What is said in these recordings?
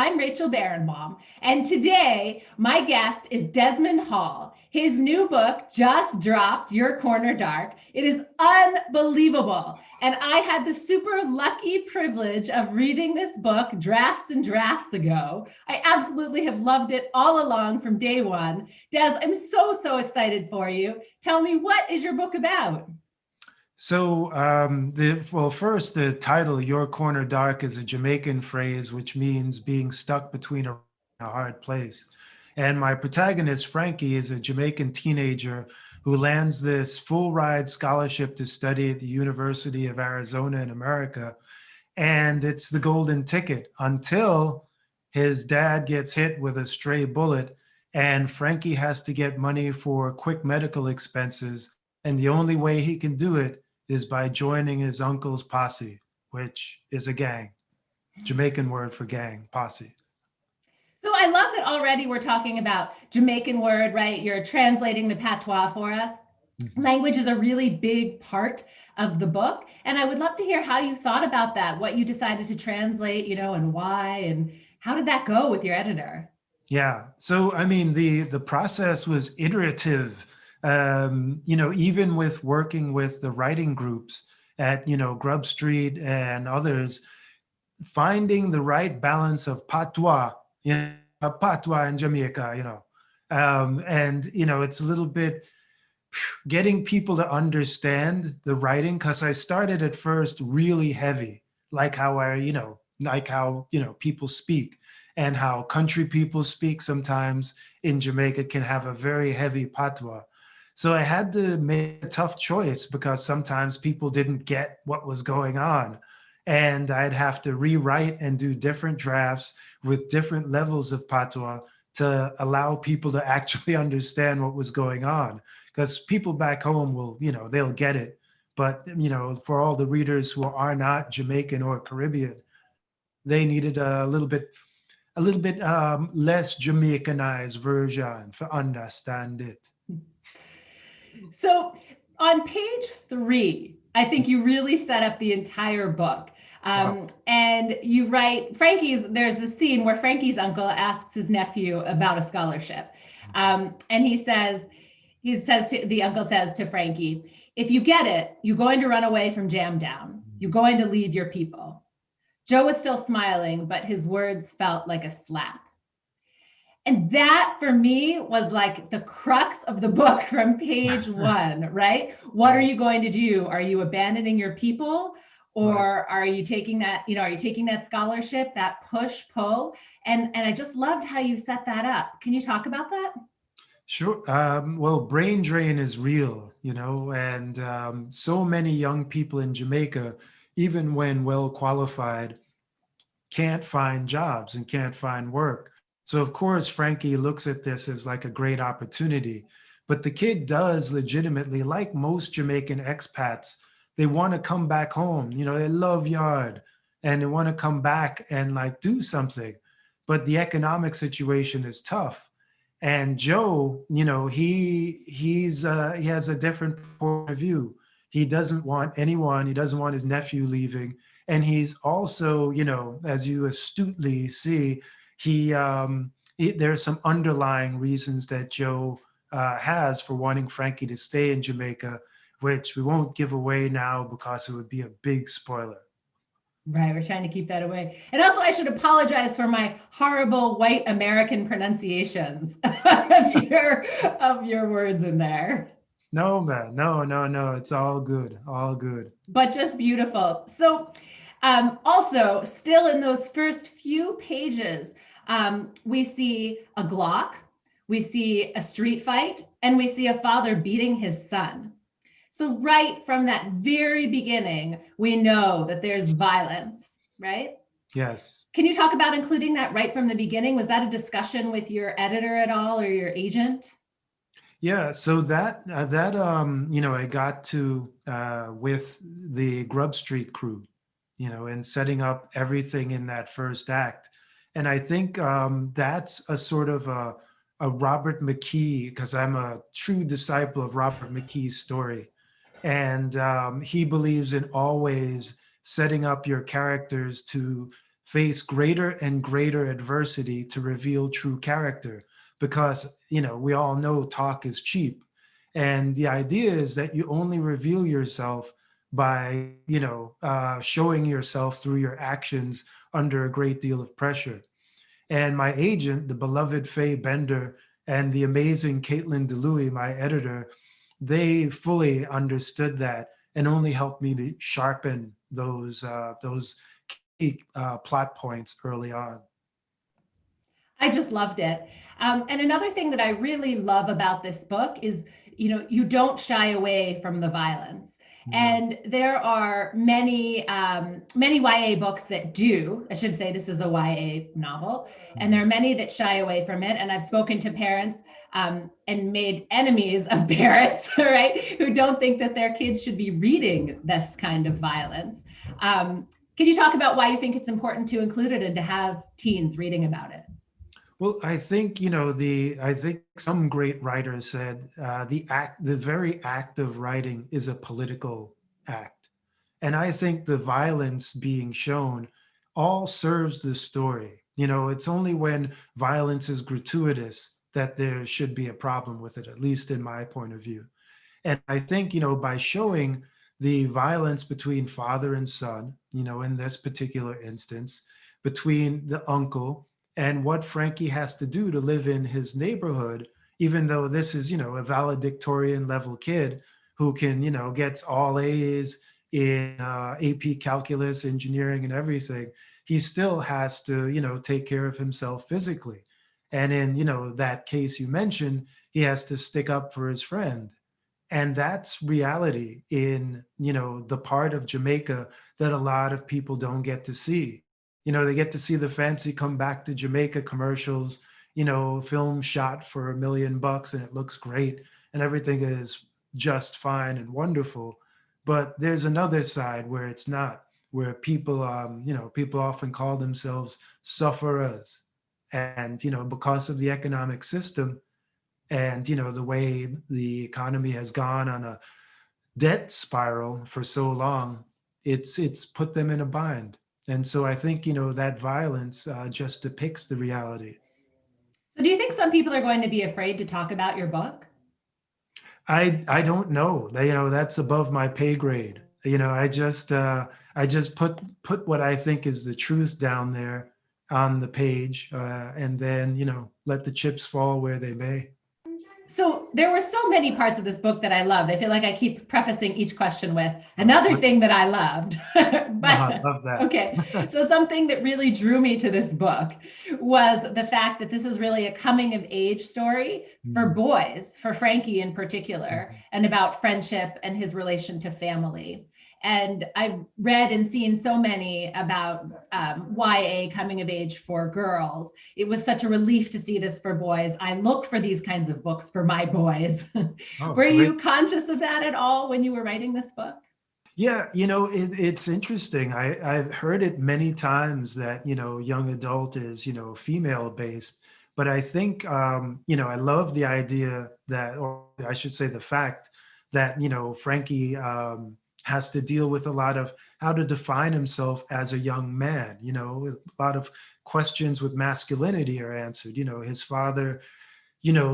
I'm Rachel Barenbaum, and today my guest is Desmond Hall. His new book just dropped, Your Corner Dark. It is unbelievable. And I had the super lucky privilege of reading this book drafts and drafts ago. I absolutely have loved it all along from day one. Des, I'm so excited for you. Tell me, what is your book about? So, first, the title, Your Corner Dark, is a Jamaican phrase which means being stuck between a hard place. And my protagonist, Frankie, is a Jamaican teenager who lands this full ride scholarship to study at the University of Arizona in America. And it's the golden ticket until his dad gets hit with a stray bullet, and Frankie has to get money for quick medical expenses. And the only way he can do it is by joining his uncle's posse, which is a gang. Jamaican word for gang, posse. So I love that already we're talking about Jamaican word, right? You're translating the patois for us. Mhm. Language is a really big part of the book. And I would love to hear how you thought about that, what you decided to translate, and why, and how did that go with your editor? Yeah. So I mean, the process was iterative. Even with working with the writing groups at Grub Street and others, finding the right balance of patois, patois in Jamaica, and it's a little bit getting people to understand the writing, because I started at first really heavy, like how people speak, and how country people speak sometimes in Jamaica can have a very heavy patois. So I had to make a tough choice because sometimes people didn't get what was going on. And I'd have to rewrite and do different drafts with different levels of patois to allow people to actually understand what was going on, because people back home will, they'll get it. But, for all the readers who are not Jamaican or Caribbean, they needed a little bit less Jamaicanized version to understand it. So on page 3, I think you really set up the entire book. Wow. And you write there's the scene where Frankie's uncle asks his nephew about a scholarship. And the uncle says to Frankie, if you get it, you're going to run away from Jam Down. You're going to leave your people. Joe was still smiling, but his words felt like a slap. And that for me was like the crux of the book from page 1, right? What are Right. you going to do? Are you abandoning your people? Right. Or are you taking that scholarship, that push pull? And I just loved how you set that up. Can you talk about that? Sure. Well, brain drain is real, and so many young people in Jamaica, even when well qualified, can't find jobs and can't find work. So, of course, Frankie looks at this as like a great opportunity. But the kid does legitimately, like most Jamaican expats, they want to come back home. They love yard and they want to come back and like do something. But the economic situation is tough. And Joe, he has a different point of view. He doesn't want anyone, he doesn't want his nephew leaving. And he's also, as you astutely see, there's some underlying reasons that Joe has for wanting Frankie to stay in Jamaica, which we won't give away now because it would be a big spoiler. Right, we're trying to keep that away. And also, I should apologize for my horrible white American pronunciations of your words in there. No, man, no, it's all good, all good. But just beautiful. So, also, still in those first few pages, we see a Glock, we see a street fight, and we see a father beating his son. So, right from that very beginning, we know that there's violence, right? Yes. Can you talk about including that right from the beginning? Was that a discussion with your editor at all or your agent? Yeah, so I got to with the Grub Street crew, and setting up everything in that first act. And I think that's a sort of a Robert McKee, because I'm a true disciple of Robert McKee's story. And he believes in always setting up your characters to face greater and greater adversity to reveal true character because, we all know talk is cheap. And the idea is that you only reveal yourself by, showing yourself through your actions under a great deal of pressure. And my agent, the beloved Faye Bender, and the amazing Caitlin DeLuey, my editor, they fully understood that and only helped me to sharpen those key plot points early on. I just loved it. And another thing that I really love about this book is, you don't shy away from the violence. No. And there are many YA books that do. I should say this is a YA novel, and there are many that shy away from it. And I've spoken to parents and made enemies of parents, right, who don't think that their kids should be reading this kind of violence. Can you talk about why you think it's important to include it and to have teens reading about it? Well, I think I think some great writers said the very act of writing is a political act, and I think the violence being shown all serves the story. It's only when violence is gratuitous that there should be a problem with it, at least in my point of view. And I think, by showing the violence between father and son, in this particular instance, between the uncle and what Frankie has to do to live in his neighborhood, even though this is, a valedictorian level kid who can, gets all A's in AP calculus, engineering, and everything, he still has to, take care of himself physically. And in, that case you mentioned, he has to stick up for his friend, and that's reality in the part of Jamaica that a lot of people don't get to see. They get to see the fancy come back to Jamaica commercials, film shot for $1 million and it looks great and everything is just fine and wonderful. But there's another side where it's not, where people people often call themselves sufferers, and because of the economic system and the way the economy has gone on a debt spiral for so long, it's put them in a bind. And so I think that violence just depicts the reality. So, do you think some people are going to be afraid to talk about your book? I don't know. That's above my pay grade. I just put what I think is the truth down there on the page, and then let the chips fall where they may. So there were so many parts of this book that I loved. I feel like I keep prefacing each question with another thing that I loved. I But love that. okay, so something that really drew me to this book was the fact that this is really a coming of age story for boys, for Frankie in particular, and about friendship and his relation to family. And I've read and seen so many about YA coming of age for girls. It was such a relief to see this for boys. I look for these kinds of books for my boys. Oh, Were great. you conscious of that at all when you were writing this book? Yeah, it's interesting. I've heard it many times that, young adult is, female based. But I think, I love the idea that, or I should say the fact that, Frankie has to deal with a lot of how to define himself as a young man. A lot of questions with masculinity are answered. His father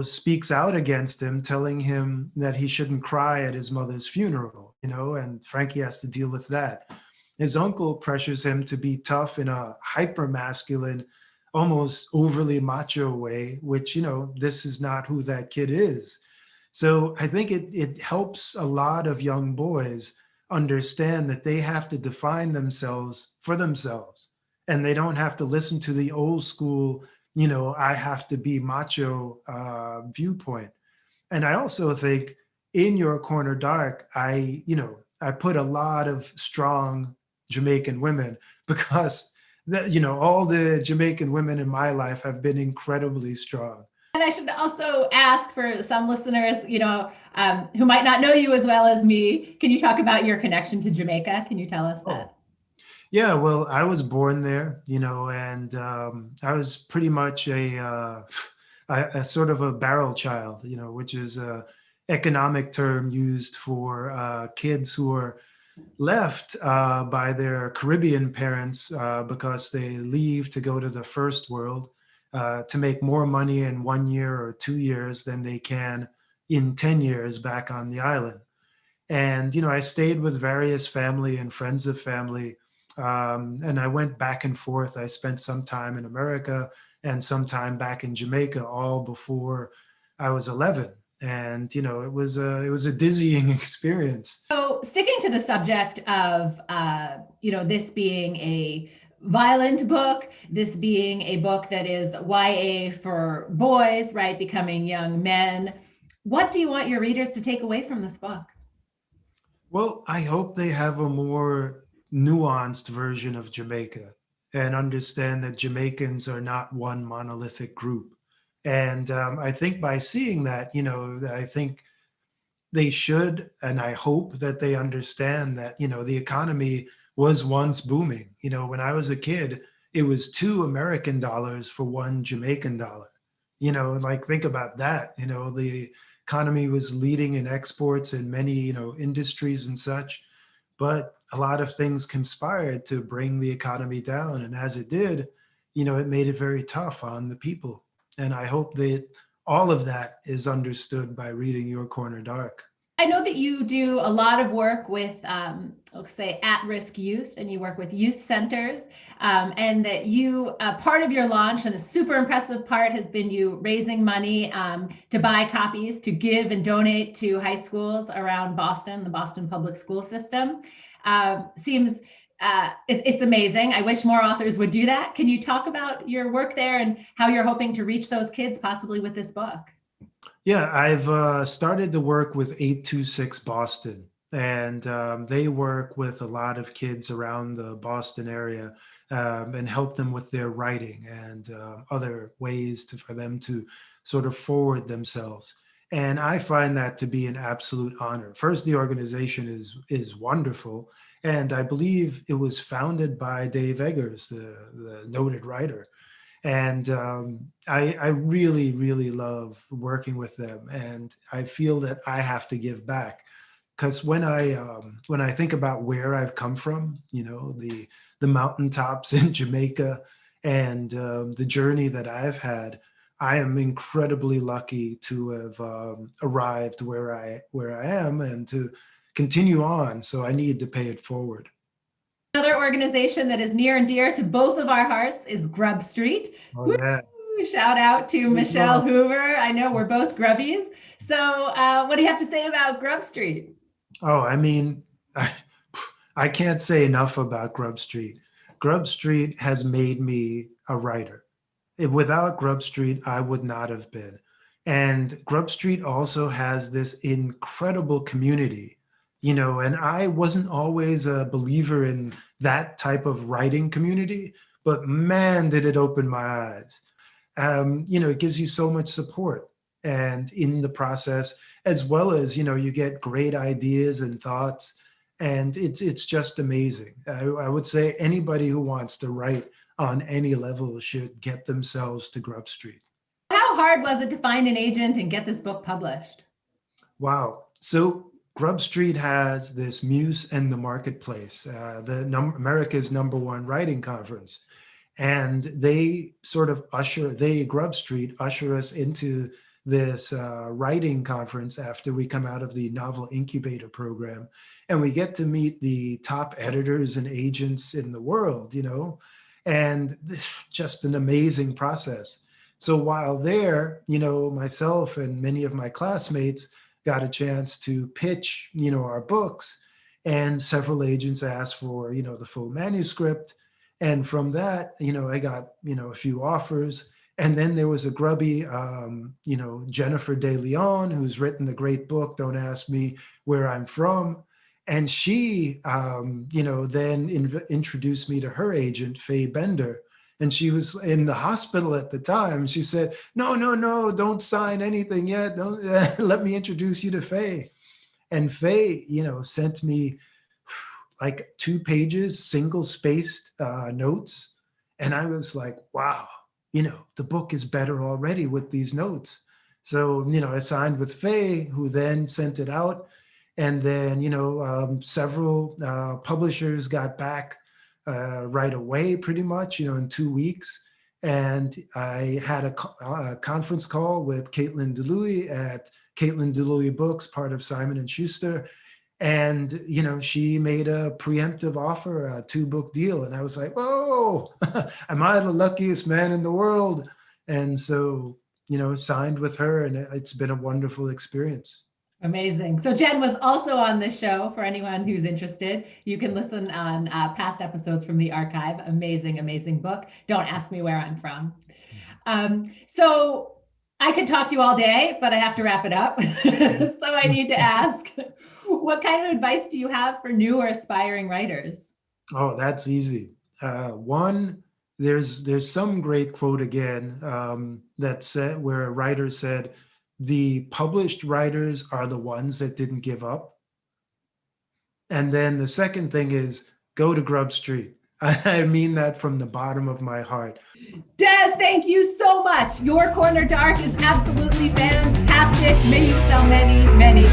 speaks out against him, telling him that he shouldn't cry at his mother's funeral, and Frankie has to deal with that. His uncle pressures him to be tough in a hyper masculine, almost overly macho way, which, this is not who that kid is. So I think it helps a lot of young boys understand that they have to define themselves for themselves, and they don't have to listen to the old school, I have to be macho viewpoint. And I also think in your Corner Dark, I put a lot of strong Jamaican women because all the Jamaican women in my life have been incredibly strong. And I should also ask for some listeners, who might not know you as well as me, can you talk about your connection to Jamaica? Can you tell us Oh, that? yeah, well, I was born there, and I was pretty much a sort of a barrel child, which is a economic term used for kids who are left by their Caribbean parents because they leave to go to the first world to make more money in 1 year or 2 years than they can in 10 years back on the island. And, I stayed with various family and friends of family. And I went back and forth. I spent some time in America and some time back in Jamaica, all before I was 11. And, it was a dizzying experience. So, sticking to the subject of, this being a violent book, this being a book that is YA for boys, right, becoming young men, what do you want your readers to take away from this book? Well, I hope they have a more nuanced version of Jamaica and understand that Jamaicans are not one monolithic group. And I think by seeing that, I think they should, and I hope that they understand that, the economy was once booming. When I was a kid, it was $2 American for $1 Jamaican. Like think about that. The economy was leading in exports in many, industries and such, but a lot of things conspired to bring the economy down. And as it did, it made it very tough on the people. And I hope that all of that is understood by reading Your Corner Dark. I know that you do a lot of work with, let's say, at-risk youth, and you work with youth centers, and that you, part of your launch, and a super impressive part, has been you raising money to buy copies to give and donate to high schools around Boston, the Boston public school system. It's amazing. I wish more authors would do that. Can you talk about your work there and how you're hoping to reach those kids, possibly with this book? Yeah, I've started to work with 826 Boston, and they work with a lot of kids around the Boston area and help them with their writing and other ways for them to sort of forward themselves. And I find that to be an absolute honor. First, the organization is wonderful, and I believe it was founded by Dave Eggers, the noted writer. And I really, really love working with them, and I feel that I have to give back because when I think about where I've come from, the mountaintops in Jamaica, and the journey that I've had, I am incredibly lucky to have arrived where I am and to continue on. So I need to pay it forward. Another organization that is near and dear to both of our hearts is Grub Street. Oh Woo! yeah. Shout out to Michelle Hoover. I know we're both grubbies. So, what do you have to say about Grub Street? Oh, I mean, I can't say enough about Grub Street. Grub Street has made me a writer. Without Grub Street, I would not have been. And Grub Street also has this incredible community, and I wasn't always a believer in that type of writing community, but man, did it open my eyes. It gives you so much support. And in the process, as well as, you get great ideas and thoughts. And it's just amazing. I would say anybody who wants to write on any level should get themselves to Grub Street. How hard was it to find an agent and get this book published? Wow. So Grub Street has this Muse and the Marketplace, America's #1 writing conference. And Grub Street usher us into this writing conference after we come out of the novel incubator program. And we get to meet the top editors and agents in the world, and just an amazing process. So while there, myself and many of my classmates got a chance to pitch, our books, and several agents asked for, the full manuscript. And from that, I got, a few offers. And then there was a grubby, Jennifer De Leon, who's written the great book, Don't Ask Me Where I'm From. And she, then introduced me to her agent, Faye Bender. And she was in the hospital at the time. She said, no, no, no, don't sign anything yet. Don't let me introduce you to Faye. And Faye, sent me like 2 pages, single spaced notes. And I was like, wow, the book is better already with these notes. So, I signed with Faye, who then sent it out. And then, several publishers got back right away, pretty much, in 2 weeks. And I had a conference call with Caitlin DeLuey at Caitlin DeLuey Books, part of Simon and Schuster. And, she made a preemptive offer, a 2-book deal. And I was like, whoa, am I the luckiest man in the world? And so, signed with her, and it's been a wonderful experience. Amazing. So Jen was also on this show for anyone who's interested. You can listen on past episodes from the archive. Amazing, amazing book. Don't ask me where I'm from. So I could talk to you all day, but I have to wrap it up. So I need to ask, what kind of advice do you have for new or aspiring writers? Oh, that's easy. One, there's some great quote again that said, where a writer said, the published writers are the ones that didn't give up. And then the second thing is, go to Grub Street. I mean that from the bottom of my heart. Des, thank you so much. Your Corner Dark is absolutely fantastic. May you sell many, many